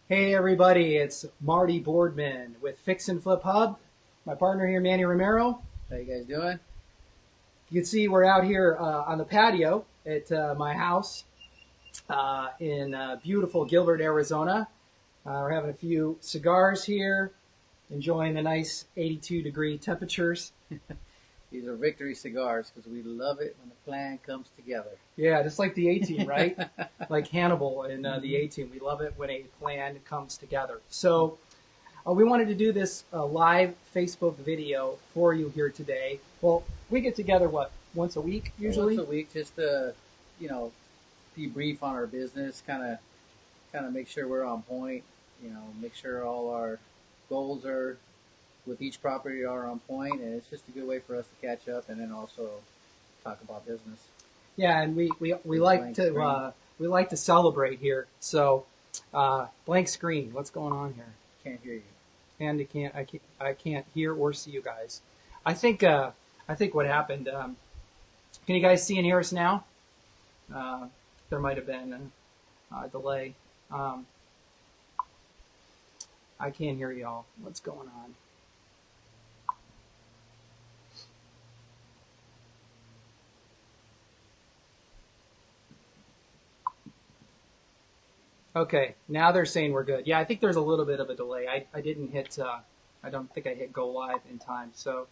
Hey everybody, it's Marty Boardman with Fix and Flip Hub. My partner here, Manny Romero. How you guys doing? You can see we're out here on the patio at my house in beautiful Gilbert, Arizona. We're having a few cigars here, enjoying the nice 82-degree temperatures. These are victory cigars because we love it when the plan comes together. Yeah, just like the A-Team, right? Like Hannibal in the A-Team. We love it when a plan comes together. So we wanted to do this live Facebook video for you here today. Well, we get together, what, once a week usually? Once a week, just to you know debrief on our business, kind of make sure we're on point. Make sure all our goals are with each property are on point, and it's just a good way for us to catch up and then also talk about business. Yeah, and we like to celebrate here. So blank screen. What's going on here? Can't hear you. And I can't hear or see you guys. I think what happened. Can you guys see and hear us now? There might have been a delay. I can't hear y'all. What's going on? Okay, now they're saying we're good. Yeah, I think there's a little bit of a delay. I didn't hit. I don't think I hit go live in time, so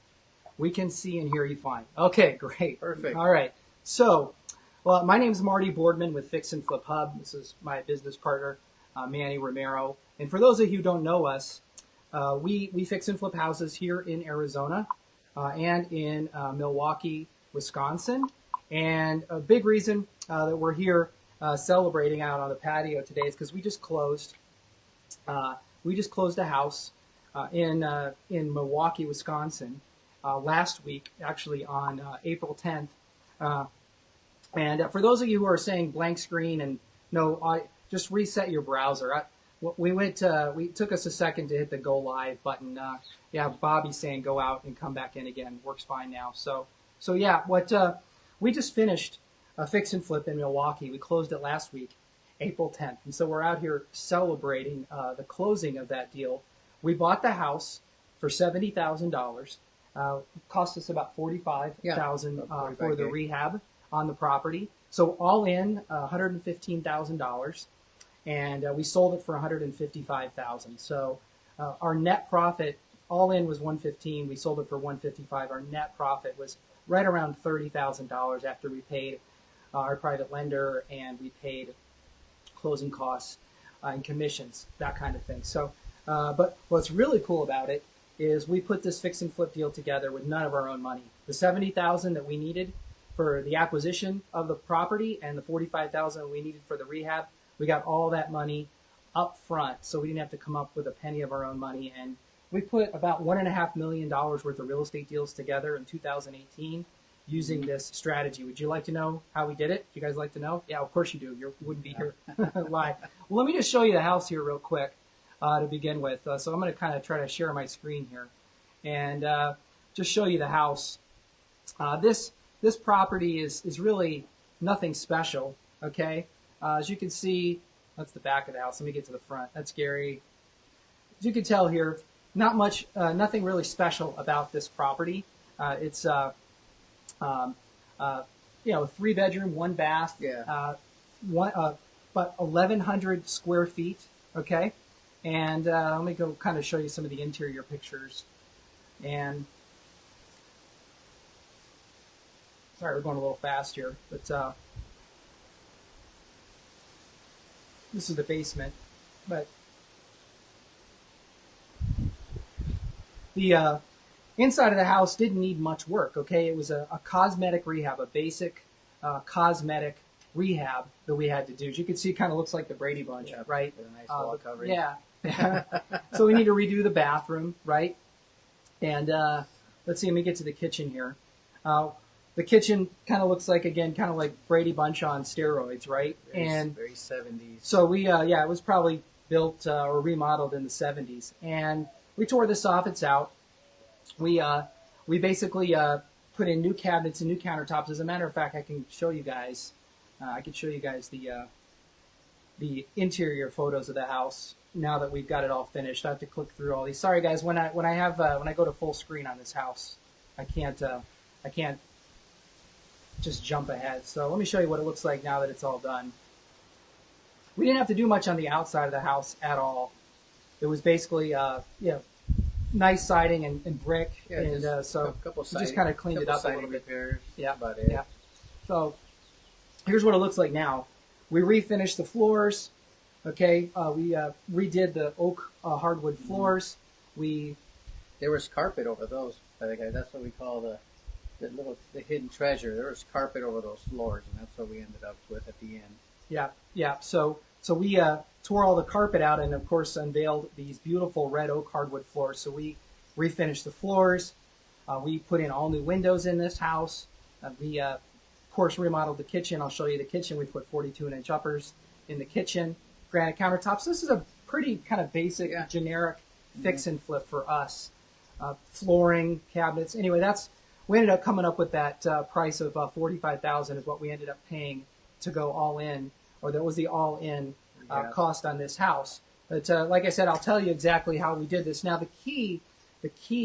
we can see and hear you fine. Okay, great. Perfect. All right. So, well, my name is Marty Boardman with Fix and Flip Hub. This is my business partner, Manny Romero. And for those of you who don't know us, we fix and flip houses here in Arizona and in Milwaukee, Wisconsin. And a big reason that we're here celebrating out on the patio today is because we just closed a house in Milwaukee, Wisconsin last week, actually on April 10th. And for those of you who are saying blank screen and no, just reset your browser. We took us a second to hit the go live button. Yeah, Bobby's saying go out and come back in again. Works fine now. So yeah, we just finished a fix and flip in Milwaukee. We closed it last week, April 10th. And so we're out here celebrating the closing of that deal. We bought the house for $70,000. Cost us about $45,000 for the rehab on the property. So all in, $115,000. And we sold it for $155,000. So our net profit all in was $115,000. We sold it for $155,000. Our net profit was right around $30,000 after we paid our private lender and we paid closing costs and commissions, that kind of thing. So, but what's really cool about it is we put this fix and flip deal together with none of our own money. The $70,000 that we needed for the acquisition of the property and the $45,000 we needed for the rehab, we got all that money up front, so we didn't have to come up with a penny of our own money. And we put about $1.5 million worth of real estate deals together in 2018 using this strategy. Would you like to know how we did it? Do you guys like to know? Yeah, of course you do. You wouldn't be here live. Well, let me just show you the house here real quick to begin with. So I'm going to kind of try to share my screen here and just show you the house. This property is really nothing special, okay? As you can see, that's the back of the house. Let me get to the front. That's Gary. As you can tell here, not much, nothing really special about this property. It's a 3-bedroom, 1 bath, Yeah. about 1,100 square feet. Okay, and let me go kind of show you some of the interior pictures. And sorry, we're going a little fast here, but this is the basement. But the inside of the house didn't need much work, okay? It was a cosmetic rehab, a basic cosmetic rehab that we had to do. As you can see, it kind of looks like the Brady Bunch, right? With a nice wall coverage. Yeah. So we need to redo the bathroom, right? And let's see, let me get to the kitchen here. The kitchen kind of looks like, again, kind of like Brady Bunch on steroids, right? Very 70s. So it was probably built or remodeled in the 70s. And we tore this off. It's out. We basically put in new cabinets and new countertops. As a matter of fact, I can show you guys. I could show you guys the the interior photos of the house now that we've got it all finished. I have to click through all these. Sorry guys, when I go to full screen on this house, I can't just jump ahead. So let me show you what it looks like now that it's all done. We didn't have to do much on the outside of the house at all. It was basically nice siding and brick, and so couple we just kind of cleaned it up a little bit. Repairs, yeah, about it. Yeah. So here's what it looks like now. We refinished the floors. Okay, we redid the oak hardwood floors. There was carpet over those. That's what we call the hidden treasure. There was carpet over those floors, and that's what we ended up with at the end. Yeah. So we tore all the carpet out and, of course, unveiled these beautiful red oak hardwood floors. So we refinished the floors. We put in all new windows in this house. We, of course, remodeled the kitchen. I'll show you the kitchen. We put 42-inch uppers in the kitchen, granite countertops. This is a pretty kind of basic, generic fix and flip for us. Flooring, cabinets. Anyway, we ended up coming up with that price of $45,000 is what we ended up paying to go all in, or that was the all-in cost on this house. But like I said, I'll tell you exactly how we did this. Now, the key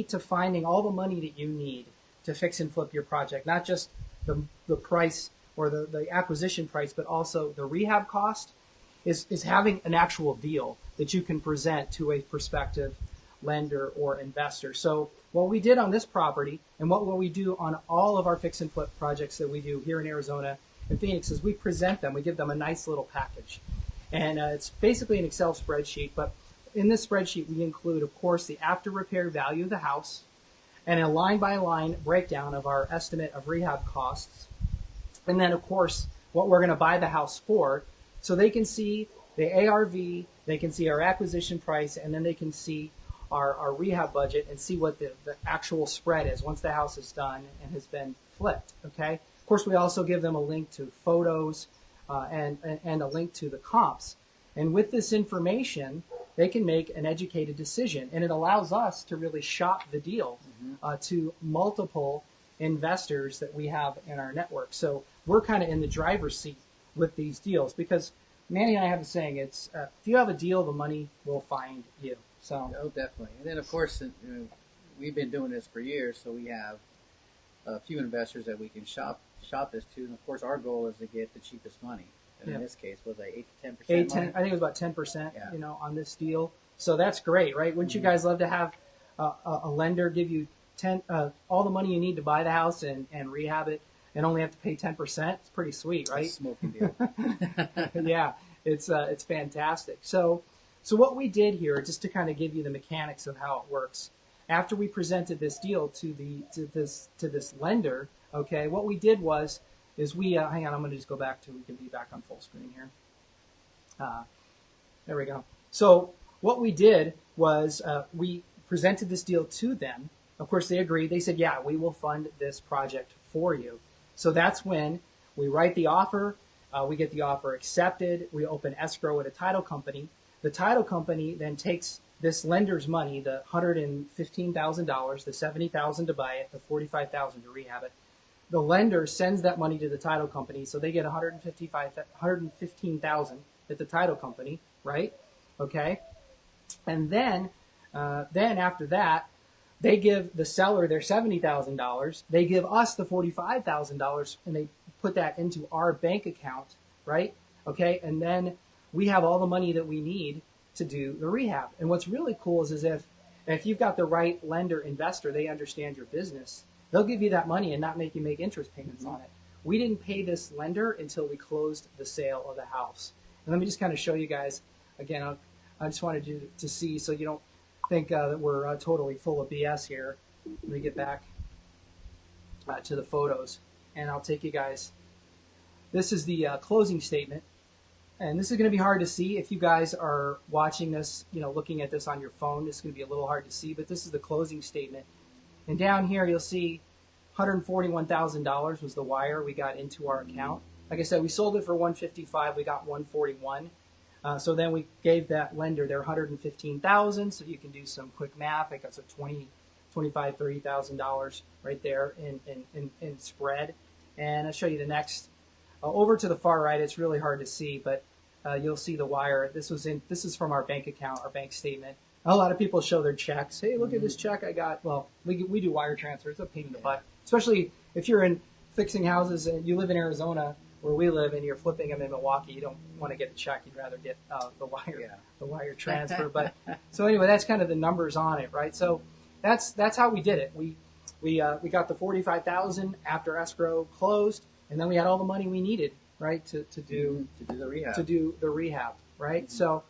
to finding all the money that you need to fix and flip your project, not just the price or the acquisition price, but also the rehab cost, is having an actual deal that you can present to a prospective lender or investor. So what we did on this property and what we do on all of our fix and flip projects that we do here in Arizona and Phoenix is we present them. We give them a nice little package. And it's basically an Excel spreadsheet, but in this spreadsheet we include, of course, the after repair value of the house and a line-by-line breakdown of our estimate of rehab costs. And then, of course, what we're going to buy the house for, so they can see the ARV, they can see our acquisition price, and then they can see our rehab budget and see what the actual spread is once the house is done and has been flipped, okay? Of course, we also give them a link to photos and a link to the comps. And with this information, they can make an educated decision. And it allows us to really shop the deal to multiple investors that we have in our network. So we're kind of in the driver's seat with these deals because Manny and I have a saying, it's if you have a deal, the money will find you. So definitely. And then, of course, we've been doing this for years, so we have a few investors that we can shop this to. And, of course, our goal is to get the cheapest money. And in this case, was that 8 to 10%? 10, I think it was about 10%, on this deal. So that's great, right? Wouldn't you guys love to have a lender give you all the money you need to buy the house and rehab it and only have to pay 10%? It's pretty sweet, right? It's a smoking deal. Yeah, it's fantastic. So what we did here, just to kind of give you the mechanics of how it works, after we presented this deal to this lender, okay, what we did is we hang on, I'm going to just go back we can be back on full screen here. There we go. So what we did was we presented this deal to them. Of course, they agreed. They said, yeah, we will fund this project for you. So that's when we write the offer. We get the offer accepted. We open escrow at a title company. The title company then takes this lender's money, the $115,000, the $70,000 to buy it, the $45,000 to rehab it. The lender sends that money to the title company, so they get $115,000 at the title company, right? Okay, and then after that, they give the seller their $70,000. They give us the $45,000, and they put that into our bank account, right? Okay, and then we have all the money that we need to do the rehab. And what's really cool is if you've got the right lender investor, they understand your business. They'll give you that money and not make you make interest payments on it. We didn't pay this lender until we closed the sale of the house. And let me just kind of show you guys, again, I just wanted you to see so you don't think that we're totally full of BS here. Let me get back to the photos, and I'll take you guys. This is the closing statement. And this is going to be hard to see if you guys are watching this, looking at this on your phone. This is going to be a little hard to see, but this is the closing statement. And down here, you'll see $141,000 was the wire we got into our account. Like I said, we sold it for $155,000. We got $141,000. So then we gave that lender their $115,000. So you can do some quick math. Like that's a $25,000, $30,000 right there in spread. And I'll show you the next. Over to the far right, it's really hard to see, but you'll see the wire. This is from our bank account, our bank statement. A lot of people show their checks. Hey, look at this check I got. Well, we do wire transfers. It's a pain in the butt, especially if you're in fixing houses and you live in Arizona where we live and you're flipping them in Milwaukee. You don't want to get a check. You'd rather get the wire transfer. But so anyway, that's kind of the numbers on it, right? So that's how we did it. We got the $45,000 after escrow closed, and then we had all the money we needed, right, to do the rehab, right? So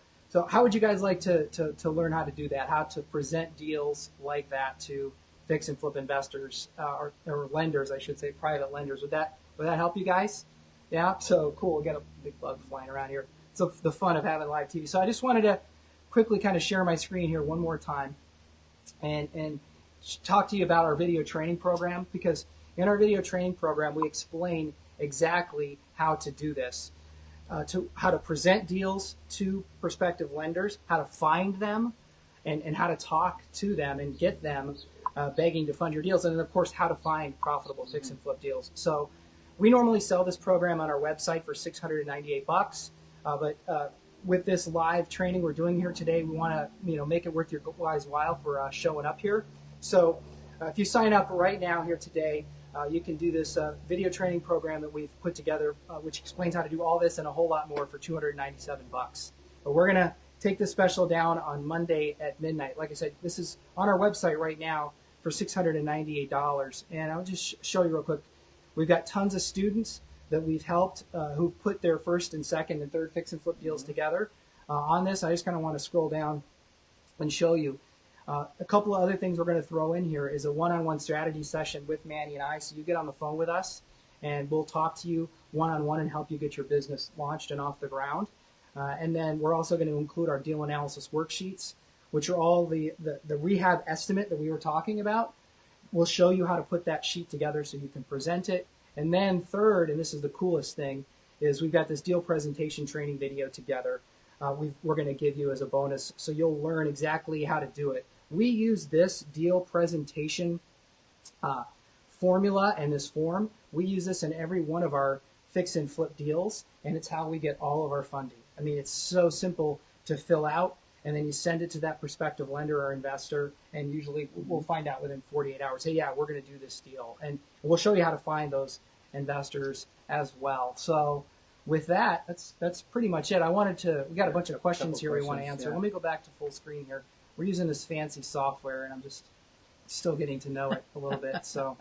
how would you guys like to learn how to do that? How to present deals like that to fix and flip investors or lenders, I should say, private lenders? Would that help you guys? Yeah. So cool. We got a big bug flying around here. So the fun of having live TV. So I just wanted to quickly kind of share my screen here one more time, and talk to you about our video training program, because in our video training program we explain exactly how to do this, how to present deals to prospective lenders, how to find them, and how to talk to them and get them begging to fund your deals, and then of course how to find profitable fix and flip deals. So we normally sell this program on our website for $698, but with this live training we're doing here today, we want to make it worth your guys' while for showing up here. So if you sign up right now here today, you can do this video training program that we've put together, which explains how to do all this and a whole lot more for $297. But we're going to take this special down on Monday at midnight. Like I said, this is on our website right now for $698. And I'll just show you real quick. We've got tons of students that we've helped who've put their first and second and third fix and flip deals together on this. I just kind of want to scroll down and show you. A couple of other things we're going to throw in here is a one-on-one strategy session with Manny and I. So you get on the phone with us, and we'll talk to you one-on-one and help you get your business launched and off the ground. And then we're also going to include our deal analysis worksheets, which are all the rehab estimate that we were talking about. We'll show you how to put that sheet together so you can present it. And then third, and this is the coolest thing, is we've got this deal presentation training video together. We're going to give you as a bonus, so you'll learn exactly how to do it. We use this deal presentation formula and this form. We use this in every one of our fix and flip deals, and it's how we get all of our funding. I mean, it's so simple to fill out, and then you send it to that prospective lender or investor, and usually we'll find out within 48 hours, hey, yeah, we're going to do this deal. And we'll show you how to find those investors as well. So with that, that's pretty much it. We got a bunch of questions here we want to answer. Yeah. Let me go back to full screen here. We're using this fancy software, and I'm just still getting to know it a little bit. So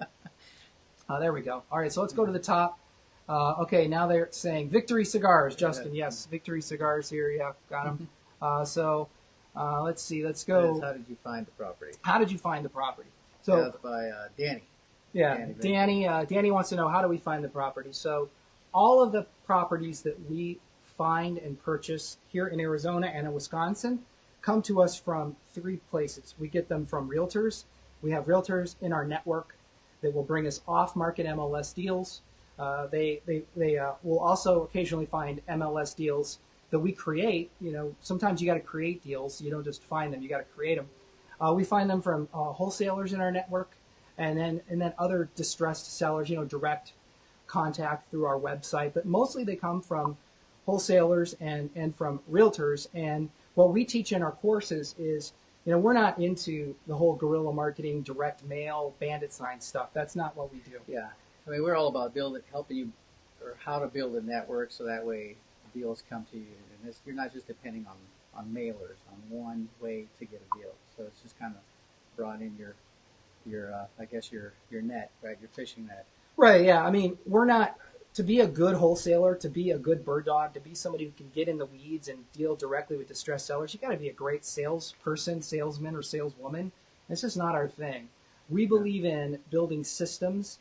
there we go. All right, so let's go to the top. Okay, now they're saying Victory Cigars. Justin, yes, Victory Cigars here. Yeah, got them. So let's see. Let's go. How did you find the property? How did you find the property? So that's by Danny. Yeah, Danny wants to know, how do we find the property? So all of the properties that we find and purchase here in Arizona and in Wisconsin come to us from three places. We get them from realtors. We have realtors in our network that will bring us off-market MLS deals. They will also occasionally find MLS deals that we create. Sometimes you got to create deals. You don't just find them. You got to create them. We find them from wholesalers in our network, and then other distressed sellers. Direct contact through our website. But mostly they come from wholesalers and from realtors. And what we teach in our courses is, we're not into the whole guerrilla marketing, direct mail, bandit sign stuff. That's not what we do. Yeah. I mean, we're all about helping you, or how to build a network so that way deals come to you. And you're not just depending on mailers, on one way to get a deal. So it's just kind of brought in your net, right? Your fishing net. Right, yeah. I mean, we're not, to be a good wholesaler, to be a good bird dog, to be somebody who can get in the weeds and deal directly with distressed sellers, you got to be a great salesperson, salesman, or saleswoman. It's just not our thing. We believe in building systems,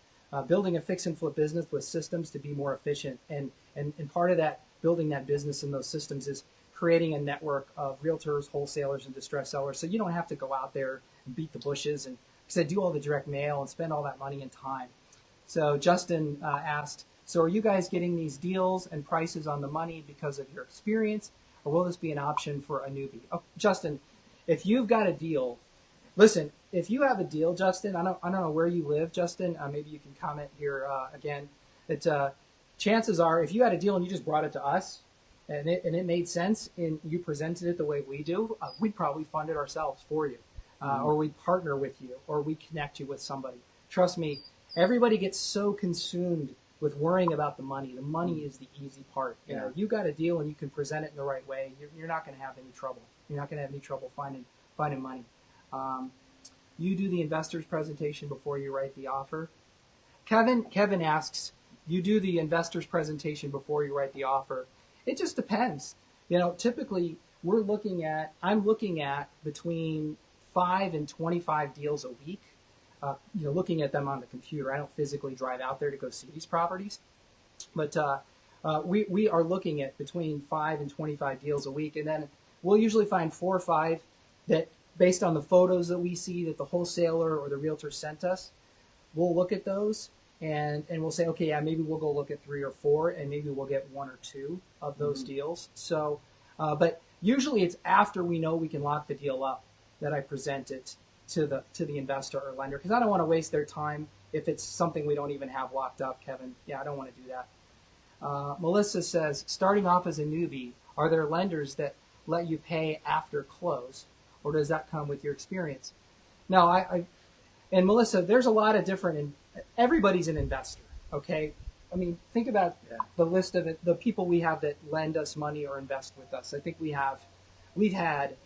building a fix and flip business with systems to be more efficient. And part of that, building that business in those systems, is creating a network of realtors, wholesalers, and distressed sellers. So you don't have to go out there and beat the bushes and do all the direct mail and spend all that money and time. So Justin asked, so are you guys getting these deals and prices on the money because of your experience, or will this be an option for a newbie? Oh, Justin, if you've got a deal, listen, if you have a deal, Justin, I don't know where you live, Justin, maybe you can comment here again, that chances are if you had a deal and you just brought it to us, and it made sense, and you presented it the way we do, we'd probably fund it ourselves for you, or we'd partner with you, or we connect you with somebody. Trust me, everybody gets so consumed with worrying about the money. The money is the easy part. You know, you got a deal and you can present it in the right way. You're not going to have any trouble. You're not going to have any trouble finding money. You do the investor's presentation before you write the offer. Kevin asks, you do the investor's presentation before you write the offer. It just depends. You know, typically I'm looking at between 5 and 25 deals a week. You know, looking at them on the computer. I don't physically drive out there to go see these properties, but we are looking at between 5 and 25 deals a week, and then we'll usually find 4 or 5 that, based on the photos that we see that the wholesaler or the realtor sent us, we'll look at those and we'll say, okay, yeah, maybe we'll go look at 3 or 4, and maybe we'll get 1 or 2 of those deals. So, but usually it's after we know we can lock the deal up that I present it to the investor or lender, because I don't want to waste their time if it's something we don't even have locked up, Kevin. Yeah, I don't want to do that. Melissa says, starting off as a newbie, are there lenders that let you pay after close, or does that come with your experience? No, and Melissa, there's a lot of different, everybody's an investor, okay? I mean, think about the list of the people we have that lend us money or invest with us. I think we've had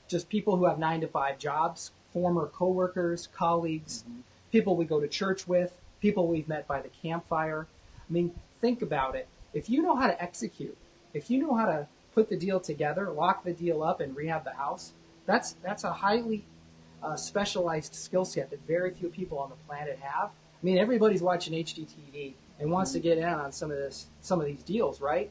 just people who have 9-to-5 jobs, former coworkers, colleagues, people we go to church with, people we've met by the campfire. I mean, think about it. If you know how to execute, if you know how to put the deal together, lock the deal up, and rehab the house, that's a highly specialized skill set that very few people on the planet have. I mean, everybody's watching HGTV and wants to get in on some of these deals, right?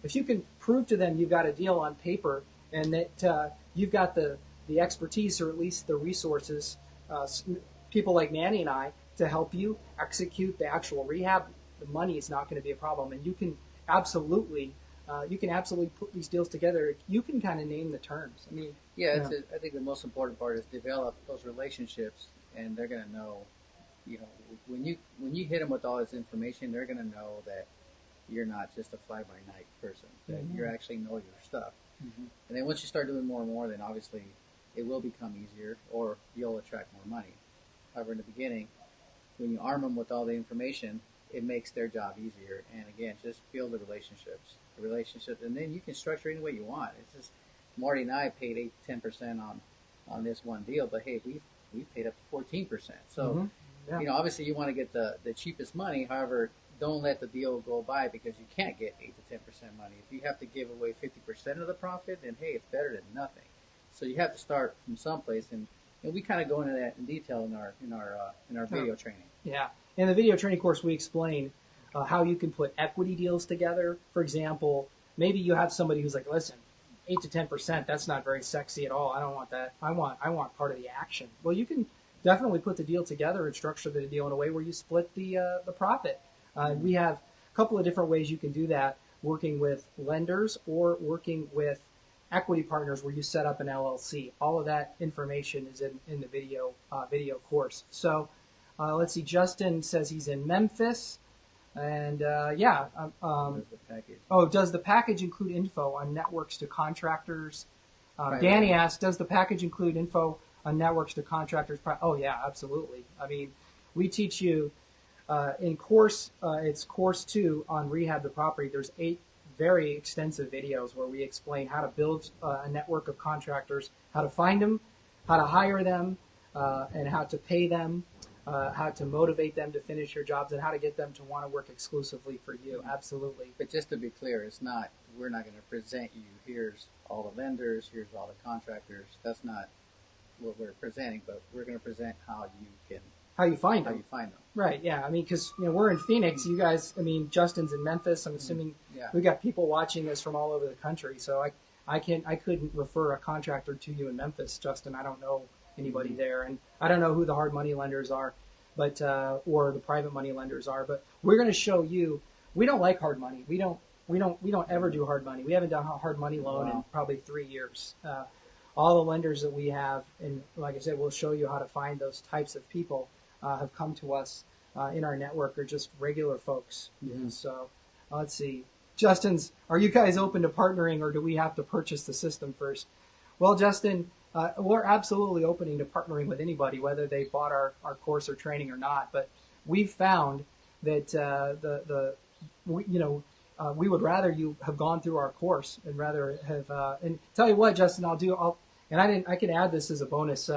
If you can prove to them you've got a deal on paper and that you've got the expertise, or at least the resources, people like Manny and I, to help you execute the actual rehab, the money is not going to be a problem. And you can absolutely put these deals together. You can kind of name the terms. I mean, I think the most important part is develop those relationships, and they're going to know, you know, when you hit them with all this information, they're going to know that you're not just a fly-by-night person, that you actually know your stuff. And then once you start doing more and more, then obviously it will become easier, or you'll attract more money. However, in the beginning, when you arm them with all the information, it makes their job easier. And again, just build the relationships, and then you can structure any way you want. It's just Marty and I paid 8 to 10% on this one deal, but hey, we paid up to 14%. So you know, obviously you want to get the cheapest money. However, don't let the deal go by because you can't get 8 to 10% money. If you have to give away 50% of the profit, then hey, it's better than nothing. So you have to start from someplace, and we kind of go into that in detail in our video training. Yeah, in the video training course, we explain how you can put equity deals together. For example, maybe you have somebody who's like, listen, 8 to 10%, that's not very sexy at all. I don't want that. I want part of the action. Well, you can definitely put the deal together and structure the deal in a way where you split the profit. We have a couple of different ways you can do that, working with lenders or working with equity partners where you set up an LLC. All of that information is in the video course. So let's see, Justin says he's in Memphis. And does the package include info on networks to contractors? Danny asked, does the package include info on networks to contractors? Oh, yeah, absolutely. I mean, we teach you in course, it's course 2 on rehab the property. There's 8 very extensive videos where we explain how to build a network of contractors, how to find them, how to hire them, and how to pay them, how to motivate them to finish your jobs, and how to get them to want to work exclusively for you. Absolutely. But just to be clear, we're not going to present you, here's all the vendors, here's all the contractors. That's not what we're presenting, but we're going to present how you find them. Right, yeah. I mean, because we're in Phoenix. You guys, I mean, Justin's in Memphis. I'm assuming we've got people watching this from all over the country. So I couldn't refer a contractor to you in Memphis, Justin. I don't know anybody there, and I don't know who the hard money lenders are, but or the private money lenders are. But we're going to show you. We don't like hard money. We don't ever do hard money. We haven't done a hard money loan in probably 3 years. All the lenders that we have, and like I said, we'll show you how to find those types of people. Have come to us in our network are just regular folks. So let's see. Justin's, are you guys open to partnering, or do we have to purchase the system first? Well, Justin, we're absolutely opening to partnering with anybody, whether they bought our course or training or not. But we've found that we would rather you have gone through our course and rather have. And tell you what, Justin, I can add this as a bonus.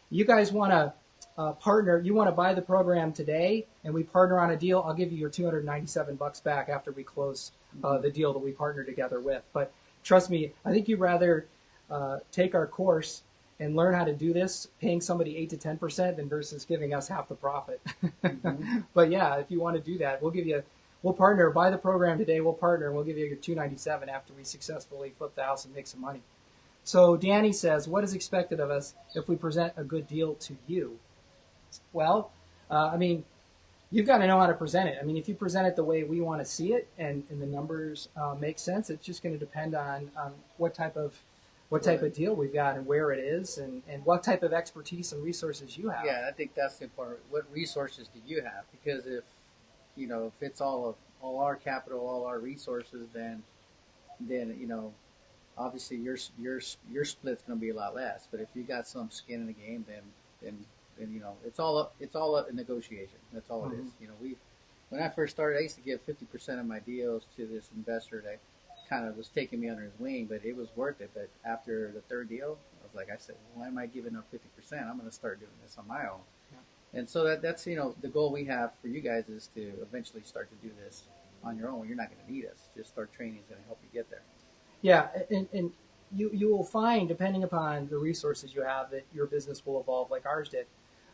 You guys want to partner? You want to buy the program today, and we partner on a deal? I'll give you your $297 back after we close the deal that we partner together with. But trust me, I think you'd rather take our course and learn how to do this, paying somebody 8 to 10% than versus giving us half the profit. Mm-hmm. But yeah, if you want to do that, we'll partner. Buy the program today. We'll partner, and we'll give you your $297 after we successfully flip the house and make some money. So Danny says, what is expected of us if we present a good deal to you? Well, you've got to know how to present it. I mean, if you present it the way we want to see it and the numbers make sense, it's just going to depend on what type of deal we've got and where it is and what type of expertise and resources you have. Yeah, I think that's the important. What resources do you have? Because if it's all our capital, all our resources, then obviously your split's going to be a lot less. But if you got some skin in the game, then it's all up in negotiation. That's all it is. When I first started, I used to give 50% of my deals to this investor that kind of was taking me under his wing, but it was worth it. But after the third deal, I said, why am I giving up 50%? I'm going to start doing this on my own. Yeah. And so that's the goal we have for you guys is to eventually start to do this on your own. You're not going to need us. Just start training is going to help you get there. Yeah, and you will find, depending upon the resources you have, that your business will evolve like ours did.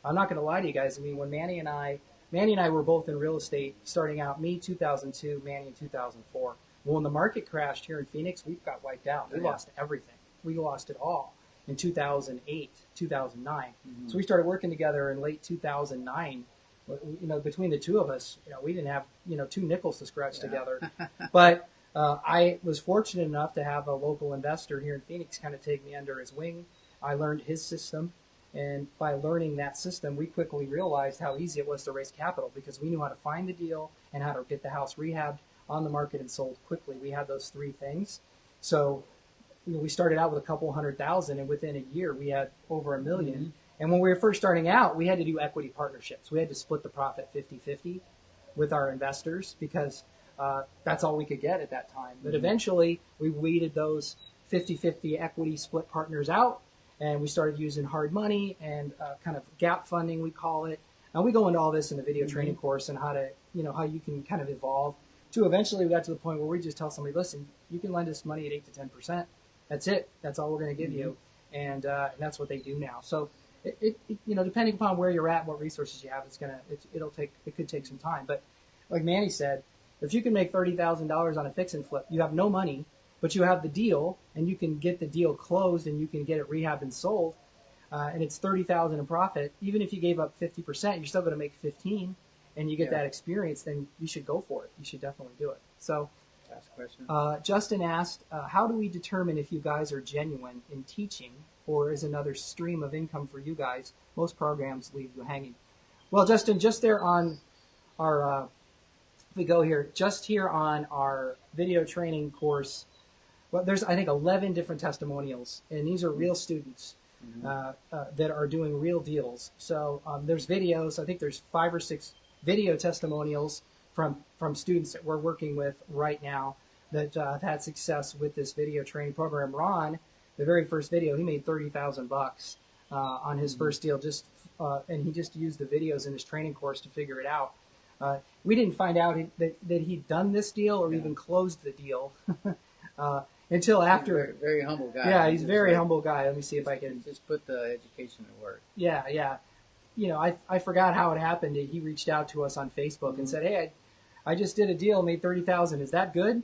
I'm not going to lie to you guys. I mean, when Manny and I were both in real estate, starting out, me 2002, Manny in 2004. Well, when the market crashed here in Phoenix, we got wiped out. We lost everything. We lost it all in 2008, 2009. Mm-hmm. So we started working together in late 2009. Between the two of us, we didn't have, 2 nickels to scratch together. But I was fortunate enough to have a local investor here in Phoenix kind of take me under his wing. I learned his system. And by learning that system, we quickly realized how easy it was to raise capital because we knew how to find the deal and how to get the house rehabbed, on the market, and sold quickly. We had those 3 things. So we started out with a couple $100,000, and within a year we had over $1 million. Mm-hmm. And when we were first starting out, we had to do equity partnerships. We had to split the profit 50-50 with our investors because that's all we could get at that time. But eventually we weeded those 50-50 equity split partners out. And we started using hard money and kind of gap funding, we call it. And we go into all this in the video training course and how how you can kind of evolve to eventually we got to the point where we just tell somebody, listen, you can lend us money at 8 to 10%. That's it. That's all we're going to give you. And that's what they do now. So it depending upon where you're at, what resources you have, it could take some time. But like Manny said, if you can make $30,000 on a fix and flip, you have no money, but you have the deal, and you can get the deal closed, and you can get it rehabbed and sold, and it's $30,000 in profit. Even if you gave up 50%, you're still going to make 15, and you get that experience. Then you should go for it. You should definitely do it. So, last question. Justin asked, "How do we determine if you guys are genuine in teaching, or is another stream of income for you guys? Most programs leave you hanging." Well, Justin, just there on our, if we go here, just here on our video training course. Well, there's, I think, 11 different testimonials, and these are real students that are doing real deals. So there's videos. I think there's 5 or 6 video testimonials from students that we're working with right now that have had success with this video training program. Ron, the very first video, he made $30,000 on his first deal, and he just used the videos in his training course to figure it out. We didn't find out that he'd done this deal or even closed the deal. Until after. He's a very humble guy. Yeah, he's a very humble guy. Let me see if I can. Just put the education to work. Yeah. I forgot how it happened. He reached out to us on Facebook and said, "Hey, I just did a deal, made $30,000. Is that good?"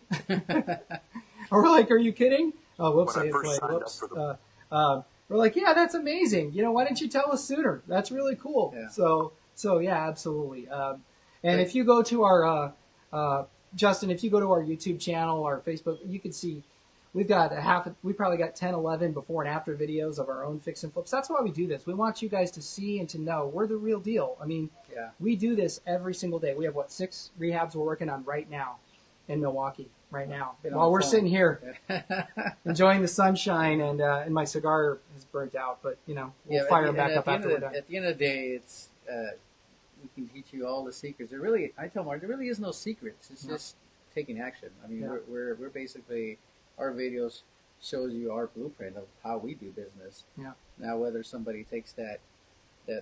Or we're like, "Are you kidding?" Oh, whoops, I hit play. Whoops. We're like, "Yeah, that's amazing. Why didn't you tell us sooner? That's really cool." Yeah. So yeah, absolutely. And if you go to our Justin, if you go to our YouTube channel, our Facebook, you can see. We probably got 10, 11 before and after videos of our own fix and flips. That's why we do this. We want you guys to see and to know we're the real deal. I mean, we do this every single day. We have 6 rehabs we're working on right now. in Milwaukee right now. Been on While the we're phone. sitting here enjoying the sunshine, and my cigar is burnt out, but we'll fire them back up after we're done. At the end of the day, it's we can teach you all the secrets. I tell Mark, there really is no secrets. It's just taking action. I mean, we're basically, our videos shows you our blueprint of how we do business. Yeah. Now, whether somebody takes that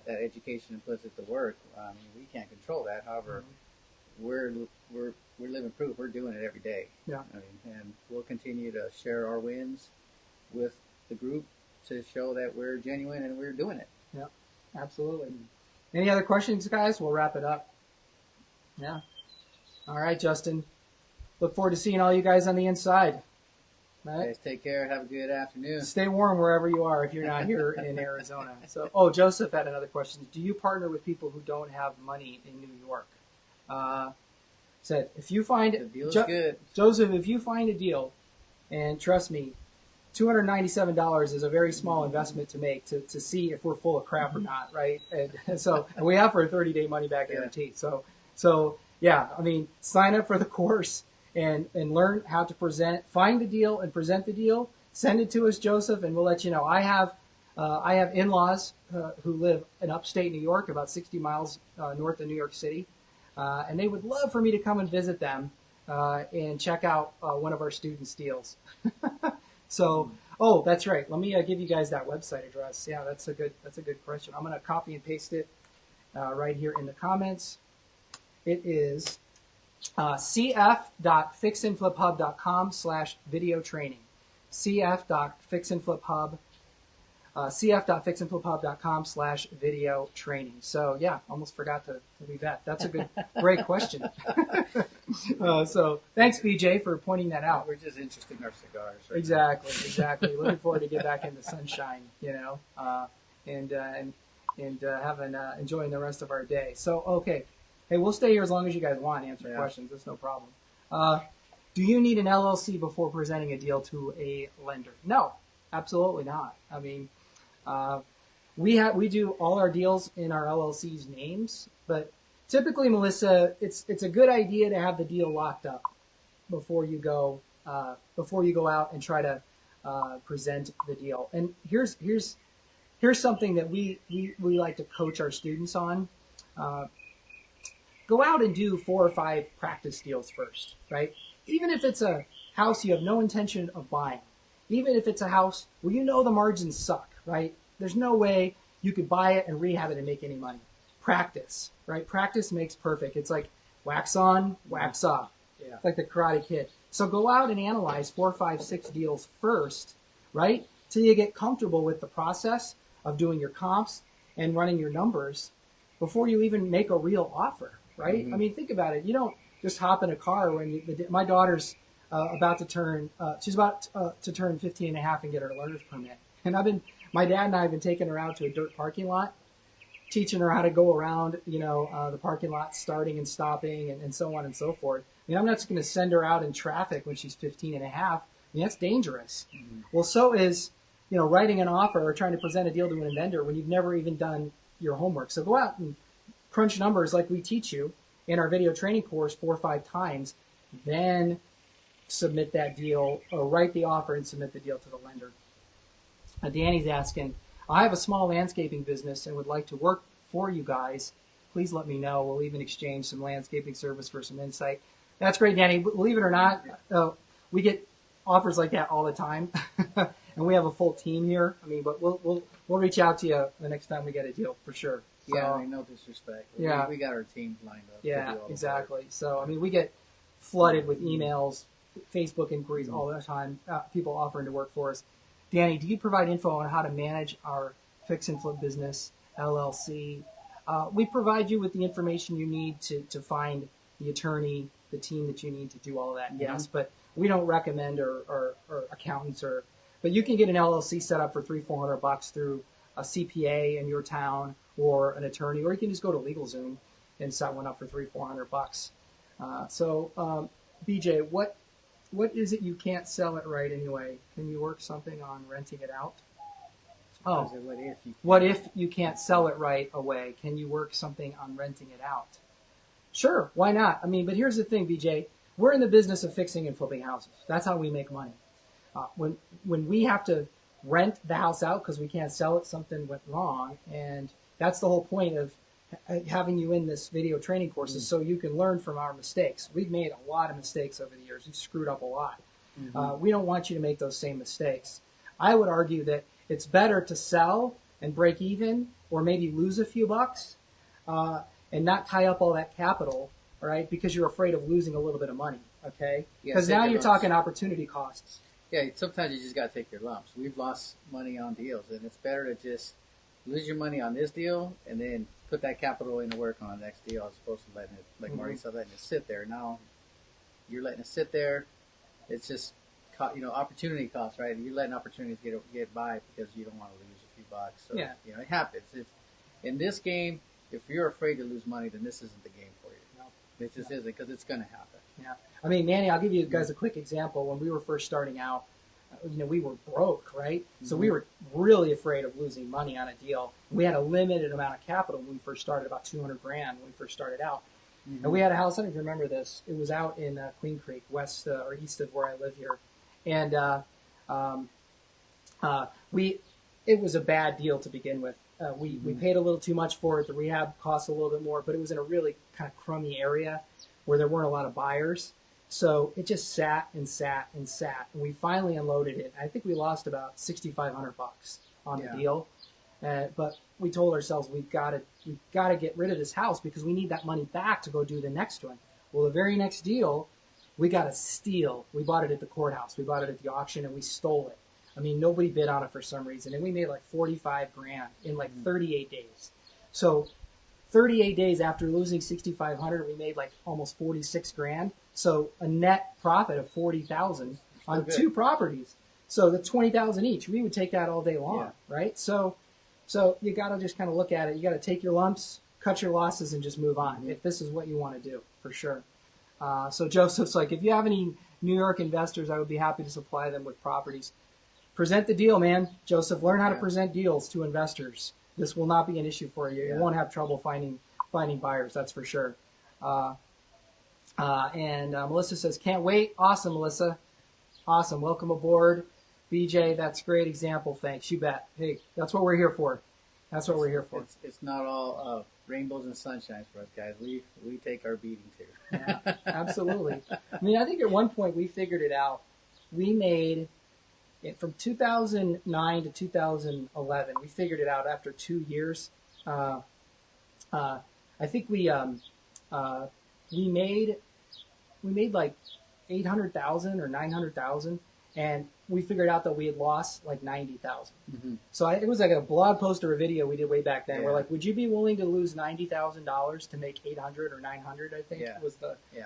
education and puts it to work, I mean, we can't control that. However, we're living proof. We're doing it every day. Yeah. I mean, and we'll continue to share our wins with the group to show that we're genuine and we're doing it. Yeah, absolutely. Any other questions, guys? We'll wrap it up. Yeah. All right, Justin. Look forward to seeing all you guys on the inside. Right? Guys, take care. Have a good afternoon. Stay warm wherever you are if you're not here in Arizona. So, Joseph had another question. Do you partner with people who don't have money in New York? Said, if you find... The deal's good. Joseph, if you find a deal, and trust me, $297 is a very small investment to make to see if we're full of crap or not, right? And we offer a 30-day money-back guarantee. So, yeah, I mean, sign up for the course and learn how to find the deal and present the deal. Send it to us, Joseph, and we'll let you know. I have in-laws who live in upstate New York, about 60 miles north of New York City, and they would love for me to come and visit them and check out one of our students' deals. So, that's right. Let me give you guys that website address. Yeah, that's a good question. I'm going to copy and paste it right here in the comments. It is cf.fixandfliphub.com/video training. cf.fixandfliphub.com/video training. So yeah, almost forgot to leave that. That's a great question. So thanks, BJ, for pointing that out. We're just interested in our cigars. Right? Exactly. Looking forward to get back in the sunshine, and enjoying the rest of our day. So okay. Hey, we'll stay here as long as you guys want to answer questions. That's no problem. Do you need an LLC before presenting a deal to a lender? No, absolutely not. I mean, we do all our deals in our LLC's names, but typically, Melissa, it's a good idea to have the deal locked up before you go out and try to present the deal. And here's something that we like to coach our students on. Go out and do 4 or 5 practice deals first, right? Even if it's a house you have no intention of buying, even if it's a house where the margins suck, right? There's no way you could buy it and rehab it and make any money. Practice, right? Practice makes perfect. It's like wax on, wax off. Yeah. It's like the Karate Kid. So go out and analyze 4, 5, 6 deals first, right? Till you get comfortable with the process of doing your comps and running your numbers before you even make a real offer. Right? Mm-hmm. I mean, think about it. You don't just hop in a car when my daughter's about to turn 15 and a half and get her learner's permit. And my dad and I have been taking her out to a dirt parking lot, teaching her how to go around, the parking lot, starting and stopping and so on and so forth. I mean, I'm not just going to send her out in traffic when she's 15 and a half. I mean, that's dangerous. Mm-hmm. Well, so is, writing an offer or trying to present a deal to an vendor when you've never even done your homework. So go out and crunch numbers like we teach you in our video training course 4 or 5 times, then submit that deal or write the offer and submit the deal to the lender. Danny's asking, I have a small landscaping business and would like to work for you guys. Please let me know. We'll even exchange some landscaping service for some insight. That's great, Danny. Believe it or not, we get offers like that all the time, and we have a full team here. I mean, but we'll reach out to you the next time we get a deal for sure. So, yeah, I mean, no disrespect. Yeah. We got our teams lined up. Yeah, exactly. So, I mean, we get flooded with emails, Facebook inquiries all the time, people offering to work for us. Danny, do you provide info on how to manage our fix and flip business, LLC? We provide you with the information you need to find the attorney, the team that you need to do all of that, mm-hmm. Yes, but we don't recommend or accountants but you can get an LLC set up for $300-400 through a CPA in your town or an attorney, or you can just go to LegalZoom and set one up for $300-400. So, BJ, what is it you can't sell it right anyway? Can you work something on renting it out? Oh, what if you can't sell it right away? Can you work something on renting it out? Sure, why not? I mean, but here's the thing, BJ. we're in the business of fixing and flipping houses. That's how we make money. When we have to rent the house out because we can't sell it, something went wrong, and that's the whole point of having you in this video training course is so you can learn from our mistakes. We've made a lot of mistakes over the years. We've screwed up a lot. We don't want you to make those same mistakes. I would argue that it's better to sell and break even or maybe lose a few bucks and not tie up all that capital, all right, because you're afraid of losing a little bit of money, okay? Because now you're talking opportunity costs. Yeah, sometimes you just got to take your lumps. We've lost money on deals, and it's better to just lose your money on this deal and then put that capital into work on the next deal as opposed to letting it, like Marty said, letting it sit there. Now you're letting it sit there. It's just, opportunity cost, right? You're letting opportunities get by because you don't want to lose a few bucks. So, it happens. In this game, if you're afraid to lose money, then this isn't the game for you. No. It just isn't, because it's going to happen. Yeah. I mean, Manny, I'll give you guys a quick example. When we were first starting out, we were broke, right? So we were really afraid of losing money on a deal. We had a limited amount of capital when we first started, about $200,000 when we first started out. And we had a house, I don't know if you remember this, it was out in Queen Creek, west or east of where I live here. And it was a bad deal to begin with. We paid a little too much for it. The rehab cost a little bit more, but it was in a really kind of crummy area where there weren't a lot of buyers. So it just sat and sat and sat. And we finally unloaded it. I think we lost about $6,500 on the deal. But we told ourselves we've got to get rid of this house because we need that money back to go do the next one. Well, the very next deal, we got a steal. We bought it at the courthouse. We bought it at the auction, and we stole it. I mean, nobody bid on it for some reason, and we made like $45,000 in like 38 days. So 38 days after losing $6,500, we made like almost $46,000. So a net profit of $40,000 on two properties. So that's $20,000 each. We would take that all day long, right? So you got to just kind of look at it. You got to take your lumps, cut your losses, and just move on. If this is what you want to do, for sure. So Joseph's like, if you have any New York investors, I would be happy to supply them with properties. Present the deal, man. Joseph, learn how to present deals to investors. This will not be an issue for you. You won't have trouble finding buyers, that's for sure. And Melissa says, can't wait. Awesome, Melissa. Awesome. Welcome aboard. BJ, that's a great example. Thanks. You bet. Hey, that's what we're here for. That's what we're here for. It's not all rainbows and sunshines for us, guys. We take our beating too. Yeah, absolutely. I mean, I think at one point we figured it out. We made it from 2009 to 2011. We figured it out after 2 years. I think we made like 800,000 or 900,000, and we figured out that we had lost like 90,000. So it was like a blog post or a video we did way back then. We're like, would you be willing to lose $90,000 to make 800 or 900? I think it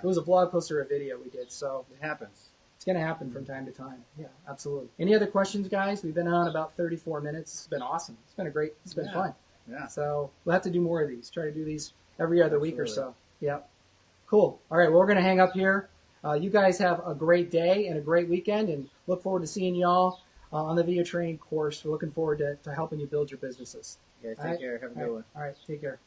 was a blog post or a video we did. So it happens. It's going to happen from time to time. Yeah, absolutely. Any other questions, guys? We've been on about 34 minutes. It's been awesome. It's been fun. Yeah. So we'll have to do more of these. Try to do these every other week or so. Yeah. Cool. All right. Well, we're going to hang up here. You guys have a great day and a great weekend, and look forward to seeing y'all on the video training course. We're looking forward to helping you build your businesses. You guys take care. Have a good one. All right. Take care.